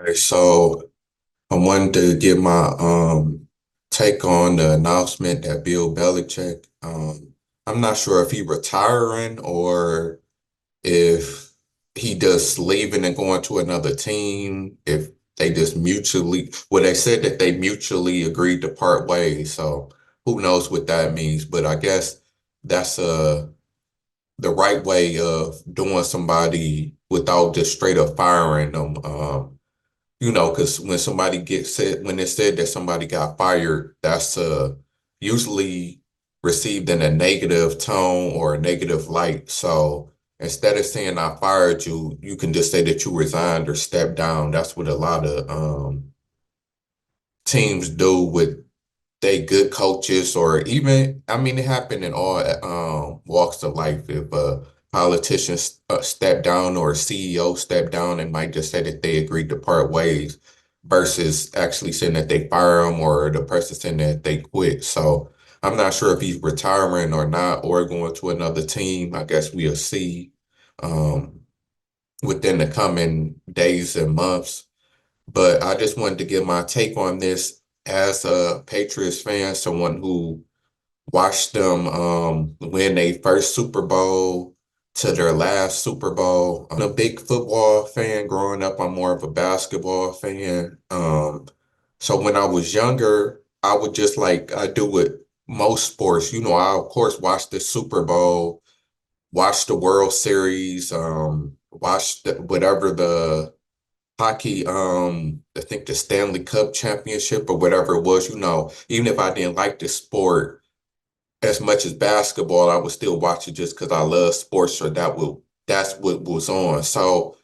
Okay, so I wanted to give my take on the announcement that Bill Belichick, I'm not sure if he retiring or if he just leaving and going to another team, if they just mutually, well, they said that they mutually agreed to part ways. So who knows what that means, but I guess that's the right way of doing somebody without just straight up firing them. Because when somebody gets said, when it's said that somebody got fired, that's usually received in a negative tone or a negative light. So instead of saying I fired you, you can just say that you resigned or stepped down. That's what a lot of teams do with they good coaches, or even, I mean, it happened in all walks of life. If a politician step down or a CEO step down, and might just say that they agreed to part ways versus actually saying that they fire them or the person saying that they quit. So I'm not sure if he's retiring or not or going to another team. I guess we'll see um, within the coming days and months. But I just wanted to give my take on this as a Patriots fan, someone who watched them win their first Super Bowl to their last Super Bowl. I'm a big football fan growing up. I'm more of a basketball fan. So when I was younger, I would just like I do with most sports. I of course watched the Super Bowl, watched the World Series, watched whatever the hockey, I think the Stanley Cup championship or whatever it was, even if I didn't like the sport as much as basketball, I would still watch it just because I love sports or that's what was on. So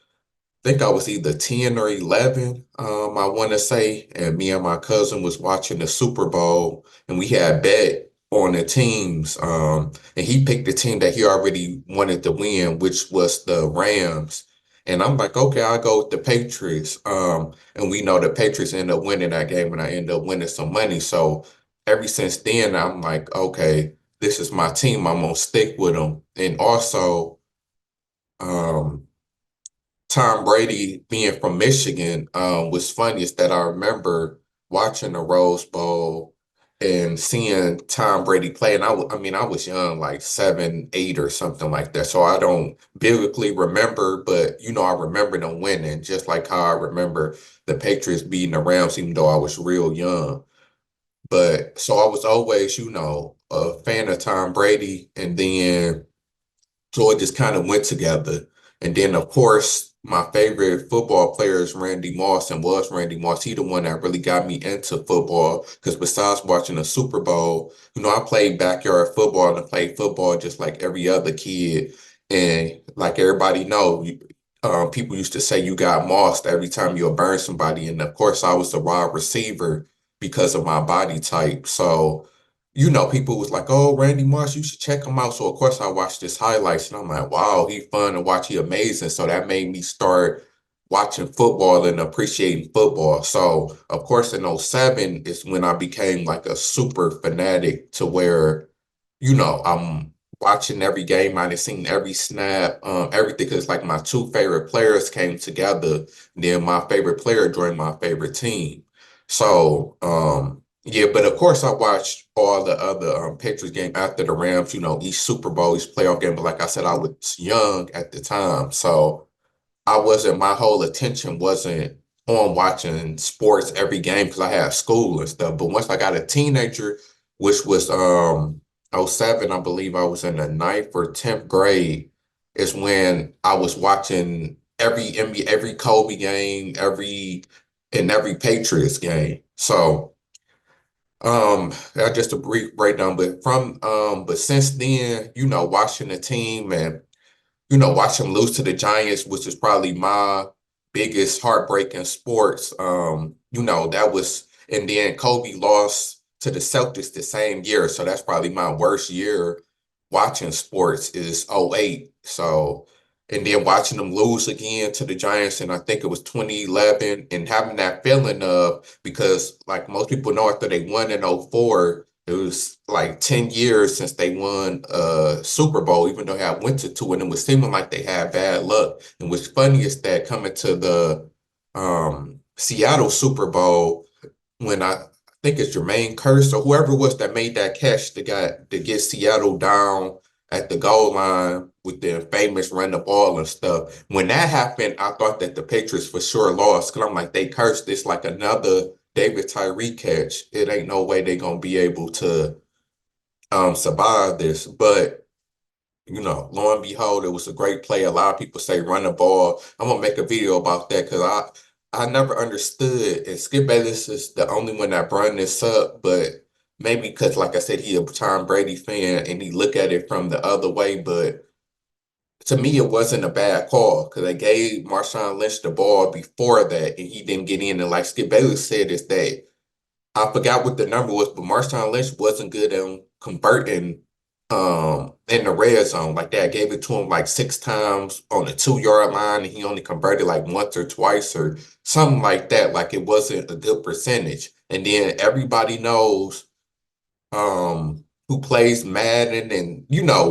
I think I was either 10 or 11, I want to say, and me and my cousin was watching the Super Bowl and we had bet on the teams. And he picked the team that he already wanted to win, which was the Rams. And I'm like, okay, I'll go with the Patriots. And we know the Patriots end up winning that game and I end up winning some money. So ever since then, I'm like, okay, this is my team. I'm gonna stick with them. And also, um, Tom Brady being from Michigan, was funny is that I remember watching the Rose Bowl and seeing Tom Brady play. And I mean, I was young, like 7, 8 or something like that. So I don't biblically remember, but I remember them winning, just like how I remember the Patriots beating the Rams, even though I was real young. But so I was always, a fan of Tom Brady. And then so it just kind of went together. And then, of course, my favorite football player is Randy Moss and was Randy Moss. He the one that really got me into football because besides watching the Super Bowl, I played backyard football and I played football just like every other kid. And like everybody know, people used to say you got mossed every time you burn somebody. And of course, I was the wide receiver because of my body type. So people was like, "Oh, Randy Moss, you should check him out." So of course I watched his highlights and I'm like, "Wow, he fun to watch. He amazing." So that made me start watching football and appreciating football. So of course in '07 is when I became like a super fanatic to where, I'm watching every game. I've seen every snap, everything because like my two favorite players came together. Then my favorite player joined my favorite team. So, yeah, but of course I watched all the other Patriots game after the Rams, each Super Bowl, each playoff game. But like I said, I was young at the time. So my whole attention wasn't on watching sports every game because I had school and stuff. But once I got a teenager, which was '07, I believe I was in the ninth or 10th grade, is when I was watching every NBA, every Kobe game, every Patriots game. So just a brief breakdown, but since then, watching the team and watch them lose to the Giants, which is probably my biggest heartbreak in sports. That was, and then Kobe lost to the Celtics the same year. So that's probably my worst year watching sports is '08. So, and then watching them lose again to the Giants, and I think it was 2011, and having that feeling of, because like most people know, after they won in '04, it was like 10 years since they won Super Bowl, even though they had went to two, and it was seeming like they had bad luck. And what's funny is that coming to the Seattle Super Bowl when I think it's Jermaine Curse or whoever it was that made that catch that got to get Seattle down at the goal line with the famous run the ball and stuff. When that happened, I thought that the Patriots for sure lost because I'm like, they cursed this like another David Tyree catch. It ain't no way they gonna be able to survive this. But lo and behold, it was a great play. A lot of people say run the ball. I'm gonna make a video about that because I never understood, and Skip Bayless is the only one that brought this up, but maybe because, like I said, he a Tom Brady fan and he look at it from the other way. But to me, it wasn't a bad call because they gave Marshawn Lynch the ball before that, and he didn't get in. And like Skip Bayless said, is that I forgot what the number was, but Marshawn Lynch wasn't good at converting in the red zone like that. Gave it to him like 6 times on the 2 yard line, and he only converted like once or twice or something like that. Like it wasn't a good percentage. And then everybody knows who plays Madden and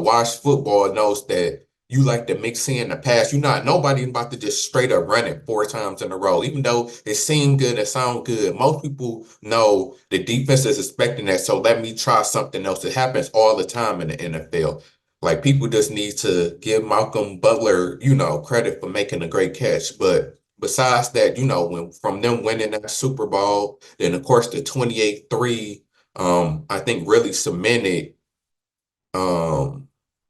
watch football knows that you like to mix in the pass. You're not nobody about to just straight up run it 4 times in a row, even though it seemed good, it sound good. Most people know the defense is expecting that, so let me try something else. It happens all the time in the NFL. Like people just need to give Malcolm Butler, credit for making a great catch. But besides that, when from them winning that Super Bowl, then of course the 28-3 I think really cemented um,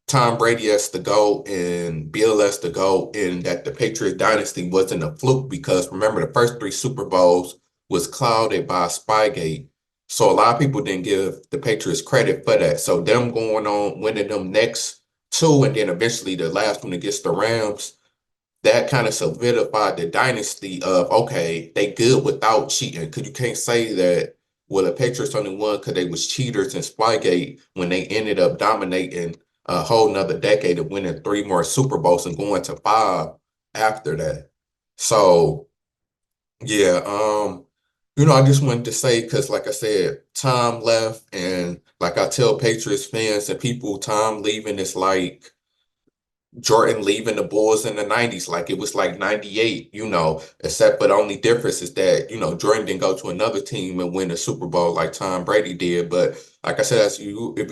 Tom Brady as the GOAT and Bill as the GOAT, and that the Patriot dynasty wasn't a fluke because remember the first 3 Super Bowls was clouded by Spygate. So a lot of people didn't give the Patriots credit for that. So them going on winning them next two and then eventually the last one against the Rams, that kind of solidified the dynasty of okay, they good without cheating. Because you can't say that well, the Patriots only won because they was cheaters and Spygate when they ended up dominating a whole nother decade of winning 3 more Super Bowls and going to 5 after that. So yeah, I just wanted to say because like I said, Tom left and like I tell Patriots fans and people, Tom leaving is like Jordan leaving the Bulls in the 90s, like it was like 98, except but the only difference is that, Jordan didn't go to another team and win a Super Bowl like Tom Brady did. But like I said, if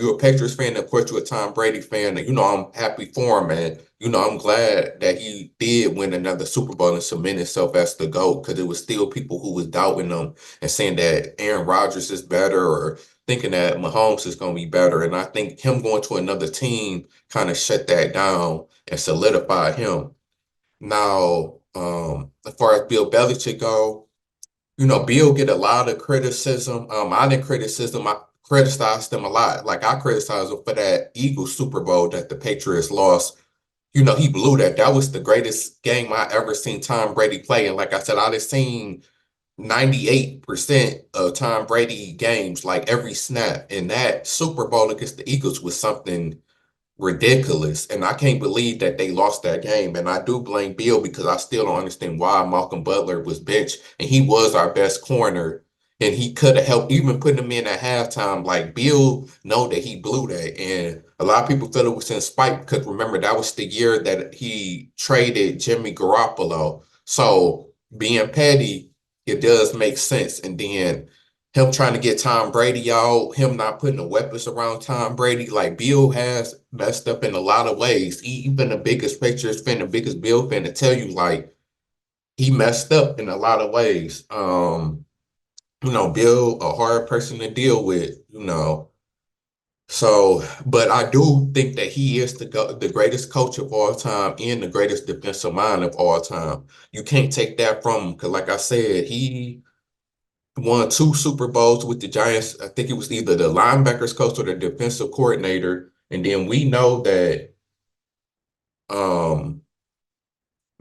you're a Patriots fan, of course you're a Tom Brady fan, and I'm happy for him. And, I'm glad that he did win another Super Bowl and cement himself as the GOAT because it was still people who was doubting him and saying that Aaron Rodgers is better or thinking that Mahomes is going to be better. And I think him going to another team kind of shut that down and solidify him. Now, as far as Bill Belichick go, Bill get a lot of criticism. I didn't criticism. I criticized him a lot. Like I criticized him for that Eagles Super Bowl that the Patriots lost. He blew that. That was the greatest game I ever seen Tom Brady play. And like I said, I'd have seen 98% of Tom Brady games, like every snap. And that Super Bowl against the Eagles was something ridiculous. And I can't believe that they lost that game. And I do blame Bill because I still don't understand why Malcolm Butler was benched. And he was our best corner. And he could have helped even putting him in at halftime. Like Bill know that he blew that. And a lot of people thought it was in spite because remember that was the year that he traded Jimmy Garoppolo. So being petty, it does make sense. And then him trying to get Tom Brady out, him not putting the weapons around Tom Brady. Like Bill has messed up in a lot of ways. Even the biggest Patriots fan, the biggest Bill fan to tell you like he messed up in a lot of ways. Bill, a hard person to deal with. So, but I do think that he is the greatest coach of all time and the greatest defensive mind of all time. You can't take that from him because, like I said, he won 2 Super Bowls with the Giants. I think it was either the linebackers coach or the defensive coordinator. And then we know that um,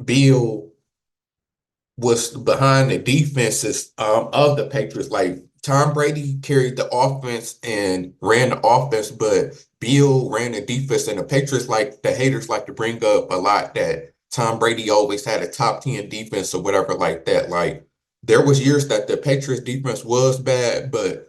Bill was behind the defenses of the Patriots. Like Tom Brady carried the offense and ran the offense, but Bill ran the defense. And the Patriots, like the haters, like to bring up a lot that Tom Brady always had a top 10 defense or whatever like that. Like there was years that the Patriots defense was bad, but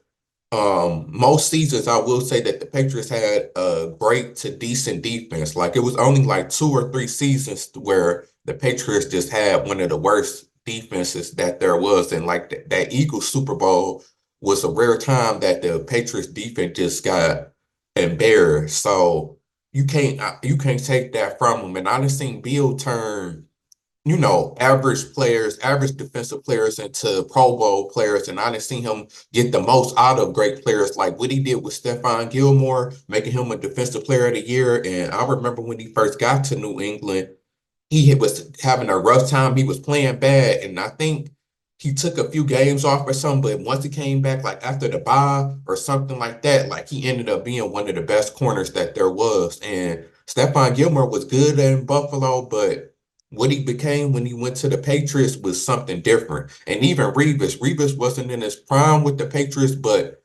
most seasons I will say that the Patriots had a great to decent defense. Like it was only like 2 or 3 seasons where the Patriots just had one of the worst defenses that there was. And like that Eagles Super Bowl was a rare time that the Patriots defense just got embarrassed. So you can't take that from them. And I done seen Bill turn average players, average defensive players into Pro Bowl players. And I didn't see him get the most out of great players, like what he did with Stephon Gilmore, making him a defensive player of the year. And I remember when he first got to New England, he was having a rough time. He was playing bad, and I think he took a few games off or something. But once he came back, like after the bye or something like that, like he ended up being one of the best corners that there was. And Stephon Gilmore was good in Buffalo, but what he became when he went to the Patriots was something different. And even Revis wasn't in his prime with the Patriots, but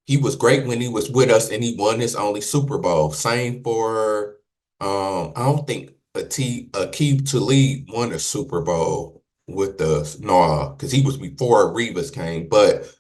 he was great when he was with us and he won his only Super Bowl. Same for I don't think Akeem Talib won a Super Bowl with us. No, because he was before Revis came. But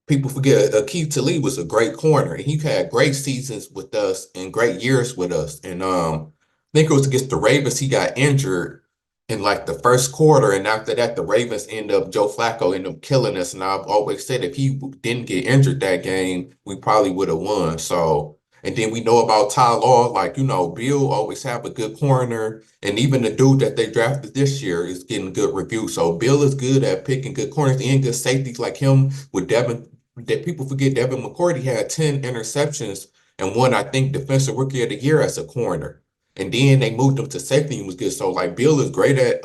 people forget Akeem Talib was a great corner, and he had great seasons with us and great years with us. And I think it was against the Ravens. He got injured in like the first quarter, and after that, the Ravens end up Joe Flacco ended up killing us. And I've always said if he didn't get injured that game, we probably would have won. So. And then we know about Ty Law, like, Bill always have a good corner. And even the dude that they drafted this year is getting good reviews. So Bill is good at picking good corners and good safeties like him with Devin that people forget Devin McCourty had 10 interceptions and won, I think, Defensive Rookie of the Year as a corner. And then they moved him to safety and was good. So like Bill is great at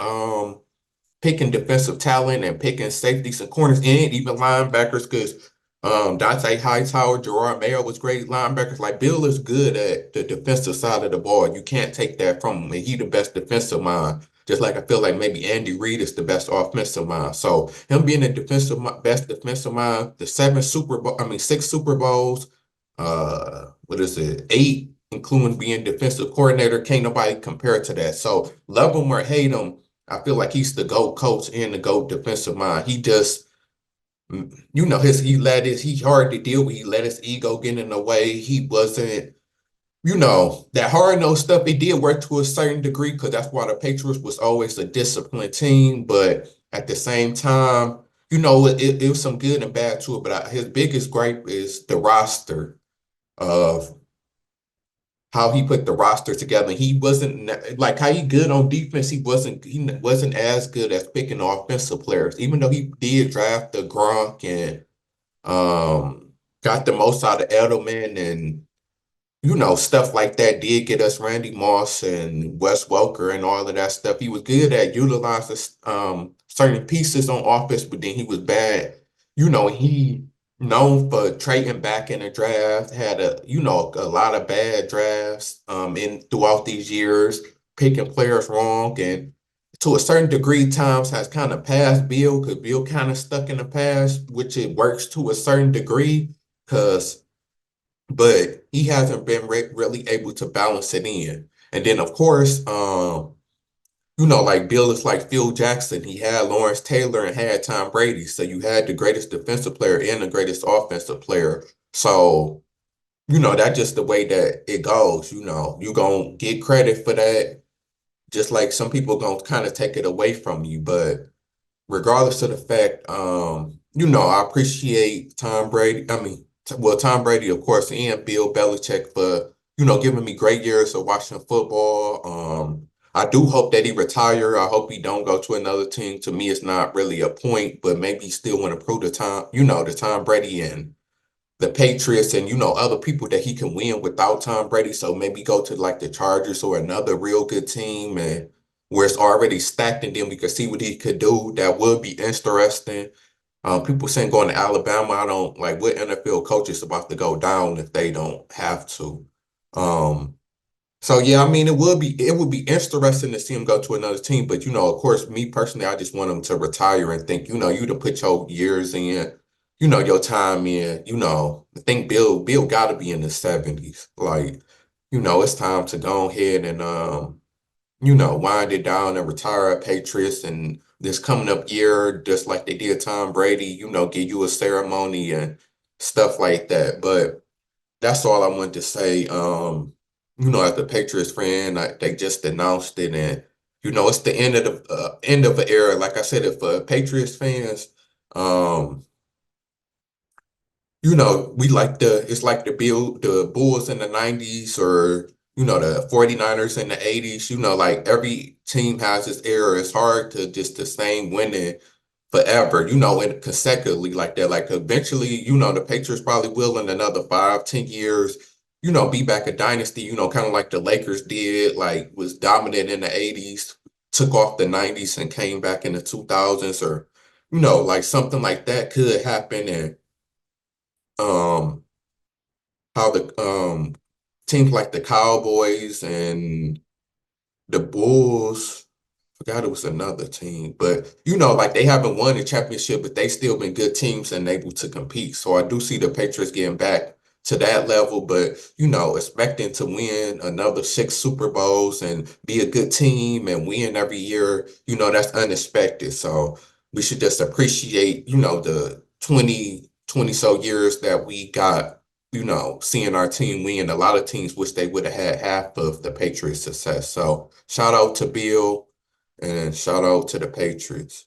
picking defensive talent and picking safeties and corners and even linebackers because Dante Hightower, Gerard Mayo was great linebackers. Like Bill is good at the defensive side of the ball. You can't take that from him. And he the best defensive mind. Just like I feel like maybe Andy Reid is the best offensive mind. So him being the best defensive mind, the six Super Bowls, what is it, eight, including being defensive coordinator, can't nobody compare to that. So love him or hate him, I feel like he's the GOAT coach and the GOAT defensive mind. He just, he hard to deal with. He let his ego get in the way. He wasn't, that hard nosed stuff. He did work to a certain degree because that's why the Patriots was always a disciplined team. But at the same time, it was some good and bad to it. But his biggest gripe is the roster of how he put the roster together. He wasn't like how he good on defense. He wasn't as good as picking offensive players, even though he did draft the Gronk and got the most out of Edelman and stuff like that did get us Randy Moss and Wes Welker and all of that stuff. He was good at utilizing certain pieces on offense, but then he was bad. He known for trading back in the draft, had a lot of bad drafts in throughout these years, picking players wrong and to a certain degree times has kind of passed Bill because Bill kind of stuck in the past, which it works to a certain degree because but he hasn't been really able to balance it in. And then, of course, like Bill is like Phil Jackson. He had Lawrence Taylor and had Tom Brady. So you had the greatest defensive player and the greatest offensive player. So, that's just the way that it goes. You're going to get credit for that, just like some people going to kind of take it away from you. But regardless of the fact, I appreciate Tom Brady. I mean, well, Tom Brady, of course, and Bill Belichick for, giving me great years of watching football. I do hope that he retire. I hope he don't go to another team. To me, it's not really a point, but maybe he still want to prove the Tom Brady and the Patriots and other people that he can win without Tom Brady. So maybe go to like the Chargers or another real good team and where it's already stacked and then we could see what he could do. That would be interesting. People saying going to Alabama, I don't like what NFL coach is about to go down if they don't have to. Um, so yeah, I mean it would be interesting to see him go to another team, but of course, me personally, I just want him to retire and think, you to put your years in, your time in, I think Bill gotta be in the 70s. Like, it's time to go ahead and wind it down and retire at Patriots and this coming up year, just like they did Tom Brady, give you a ceremony and stuff like that. But that's all I wanted to say. As the Patriots fan, they just announced it, and It's the end of an era. Like I said, if Patriots fans, um, we like it's like the Bulls in the 90s or, the 49ers in the 80s, like every team has its era. It's hard to just the same winning forever, and consecutively like that. Like eventually, the Patriots probably will in another 5, 10 years, be back a dynasty, kind of like the Lakers did, like was dominant in the 80s, took off the 90s and came back in the 2000s or, like something like that could happen. And um how the teams like the Cowboys and the Bulls, forgot it was another team, but like they haven't won a championship, but they still been good teams and able to compete. So I do see the Patriots getting back to that level, but expecting to win another 6 Super Bowls and be a good team and win every year, that's unexpected. So we should just appreciate, the 20 so years that we got, seeing our team win. A lot of teams wish they would have had half of the Patriots' success. So shout out to Bill. And shout out to the Patriots.